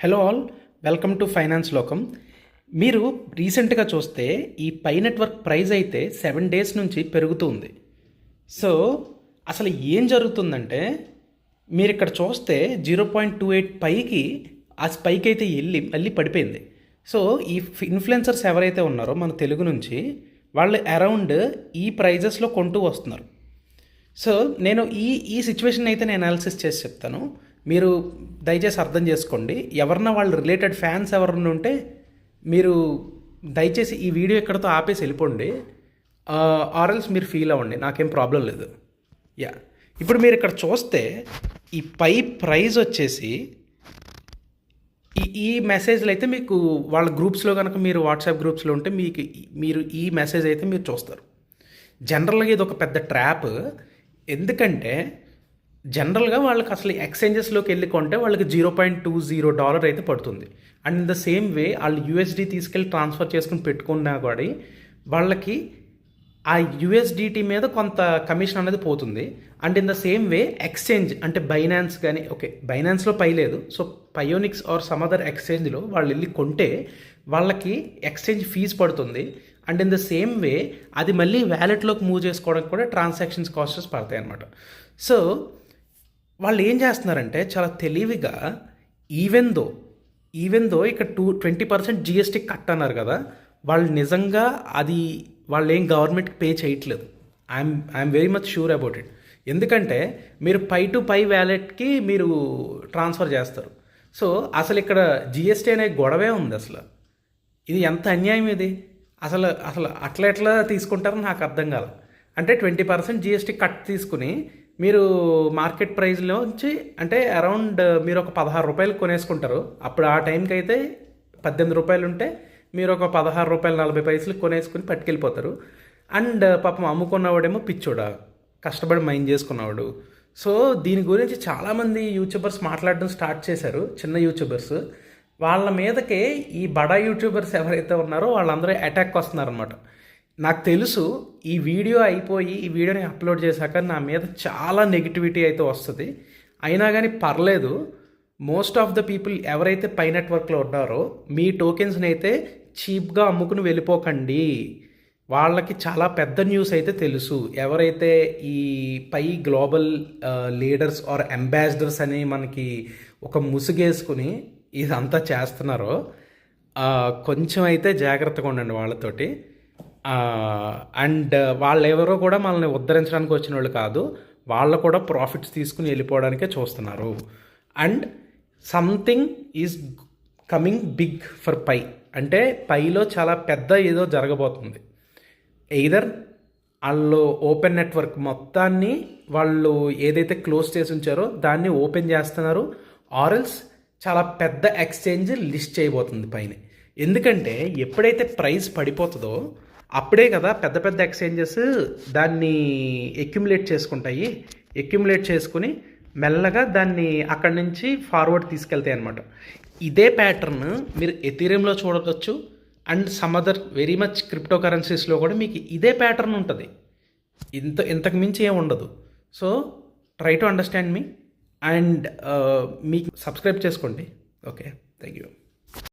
Hello all, welcome to finance లోకం. మీరు రీసెంట్గా చూస్తే ఈ పై నెట్వర్క్ ప్రైస్ అయితే 7 days నుంచి పెరుగుతుంది. సో అసలు ఏం జరుగుతుందంటే మీరు ఇక్కడ చూస్తే 0.28 పైకి ఆ స్పైక్ అయితే వెళ్ళి మళ్ళీ పడిపోయింది. సో ఈ ఇన్ఫ్లుయెన్సర్స్ ఎవరైతే ఉన్నారో మన తెలుగు నుంచి వాళ్ళు అరౌండ్ ఈ ప్రైజెస్లో కొంటూ వస్తున్నారు. సో నేను ఈ సిచ్యువేషన్ అయితే నేను అనాలిసిస్ చేసి చెప్తాను, మీరు దయచేసి అర్థం చేసుకోండి. ఎవరన్నా వాళ్ళు రిలేటెడ్ ఫ్యాన్స్ ఎవరన్నా ఉంటే మీరు దయచేసి ఈ వీడియో ఇక్కడతో ఆపేసి వెళ్ళిపోండి, ఆర్ఎల్స్ మీరు ఫీల్ అవ్వండి, నాకేం ప్రాబ్లం లేదు. ఇప్పుడు మీరు ఇక్కడ చూస్తే ఈ ప్రైజ్ వచ్చేసి ఈ మెసేజ్లు అయితే మీకు వాళ్ళ గ్రూప్స్లో కనుక మీరు వాట్సాప్ గ్రూప్స్లో ఉంటే మీరు ఈ మెసేజ్ అయితే మీరు చూస్తారు. జనరల్గా ఇది ఒక పెద్ద ట్రాప్. ఎందుకంటే జనరల్గా వాళ్ళకి అసలు ఎక్స్చేంజెస్లోకి వెళ్ళి కొంటే వాళ్ళకి $0.20 అయితే పడుతుంది. And in the same way వాళ్ళు యూఎస్డి తీసుకెళ్ళి ట్రాన్స్ఫర్ చేసుకుని పెట్టుకున్నా కూడా వాళ్ళకి ఆ యూఎస్డిటీ మీద కొంత కమిషన్ అనేది పోతుంది. And in the same way exchange అంటే బైనాన్స్ కానీ, బైనాన్స్లో లేదు, సో పయోనిక్స్ ఆర్ సమ్ అదర్ ఎక్స్చేంజ్లో వాళ్ళు వెళ్ళి కొంటే వాళ్ళకి ఎక్స్చేంజ్ ఫీజు పడుతుంది. And in the same way అది మళ్ళీ వ్యాలెట్లోకి మూవ్ చేసుకోవడానికి కూడా ట్రాన్సాక్షన్స్ కాస్టెస్ పడతాయి అన్నమాట. సో వాళ్ళు ఏం చేస్తున్నారంటే చాలా తెలివిగా ఈవెన్ దో ఇక్కడ 20% జిఎస్టీ కట్ అన్నారు కదా, వాళ్ళు నిజంగా అది వాళ్ళు ఏం గవర్నమెంట్కి పే చేయట్లేదు. I'm very much sure about it. ఎందుకంటే మీరు పై వ్యాలెట్కి మీరు ట్రాన్స్ఫర్ చేస్తారు. సో అసలు ఇక్కడ జిఎస్టీ అనే గొడవే ఉంది. అసలు ఇది ఎంత అన్యాయం ఇది. అసలు అట్లా తీసుకుంటారో నాకు అర్థం కాదు. అంటే 20% జిఎస్టీ కట్ తీసుకుని మీరు మార్కెట్ ప్రైస్లోంచి అంటే అరౌండ్ మీరు ఒక ₹16 కొనేసుకుంటారు. అప్పుడు ఆ టైంకి అయితే ₹18 ఉంటే మీరు ఒక ₹16.40 కొనేసుకుని పట్టుకెళ్ళిపోతారు. అండ్ పాపం అమ్ముకున్నవాడేమో పిచ్చోడా, కష్టపడి మైండ్ చేసుకున్నవాడు. సో దీని గురించి చాలామంది యూట్యూబర్స్ మాట్లాడడం స్టార్ట్ చేశారు, చిన్న యూట్యూబర్స్. వాళ్ళ మీదకే ఈ బడా యూట్యూబర్స్ ఎవరైతే ఉన్నారో వాళ్ళందరూ అటాక్ వస్తున్నారనమాట. నాకు తెలుసు ఈ వీడియో అయిపోయి ఈ వీడియోని అప్లోడ్ చేశాక నా మీద చాలా నెగిటివిటీ అయితే వస్తుంది. అయినా కానీ పర్లేదు, మోస్ట్ ఆఫ్ ద పీపుల్ ఎవరైతే పై నెట్వర్క్లో ఉన్నారో మీ టోకెన్స్ని అయితే చీప్గా అమ్ముకుని వెళ్ళిపోకండి. వాళ్ళకి చాలా పెద్ద న్యూస్ అయితే తెలుసు. ఎవరైతే ఈ పై గ్లోబల్ లీడర్స్ ఆర్ అంబాసిడర్స్ అని మనకి ఒక ముసుగేసుకుని ఇదంతా చేస్తున్నారో కొంచెం అయితే జాగ్రత్తగా ఉండండి వాళ్ళతోటి. అండ్ వాళ్ళెవరో కూడా మనల్ని ఉద్ధరించడానికి వచ్చిన వాళ్ళు కాదు, వాళ్ళు కూడా ప్రాఫిట్స్ తీసుకుని వెళ్ళిపోవడానికే చూస్తున్నారు. And something is coming big for Pi. అంటే పైలో చాలా పెద్ద ఏదో జరగబోతుంది. ఎయిదర్ వాళ్ళు ఓపెన్ నెట్వర్క్ మొత్తాన్ని వాళ్ళు ఏదైతే క్లోజ్ చేసి ఉంచారో దాన్ని ఓపెన్ చేస్తున్నారు, ఆర్ఎల్స్ చాలా పెద్ద ఎక్స్చేంజ్ లిస్ట్ చేయబోతుంది పైన. ఎందుకంటే ఎప్పుడైతే ప్రైస్ పడిపోతుందో అప్పుడే కదా పెద్ద పెద్ద ఎక్స్చేంజెస్ దాన్ని ఎక్యుములేట్ చేసుకుంటాయి. ఎక్యుములేట్ చేసుకుని మెల్లగా దాన్ని అక్కడి నుంచి ఫార్వర్డ్ తీసుకెళ్తాయి అన్నమాట. ఇదే ప్యాటర్న్ మీరు ఎథీరియంలో చూడవచ్చు. And some other very much crypto కరెన్సీస్లో కూడా మీకు ఇదే ప్యాటర్న్ ఉంటుంది. ఇంతకు మించి ఏమి ఉండదు. So try to understand me and మీకు సబ్స్క్రైబ్ చేసుకోండి. Okay, thank you.